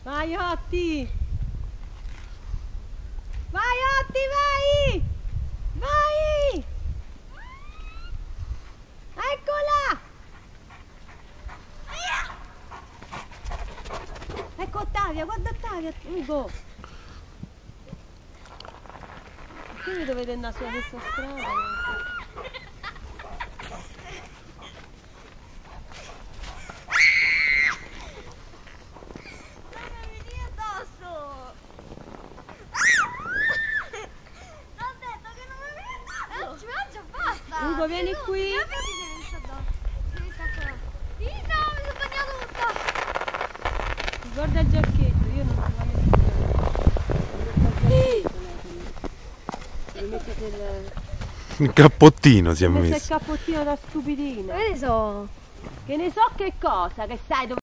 Vai Otti! Vai Otti, vai! Vai! Eccola! Ecco Ottavia, guarda Ottavia, Ugo! Perché dovete andare sulla stessa strada? Ugo, vieni qui! Guarda il giacchetto, io non ti voglio mettere. Il cappottino si è messo messo. il cappottino da stupidina. Che ne so? Che ne so che cosa, che sai dove.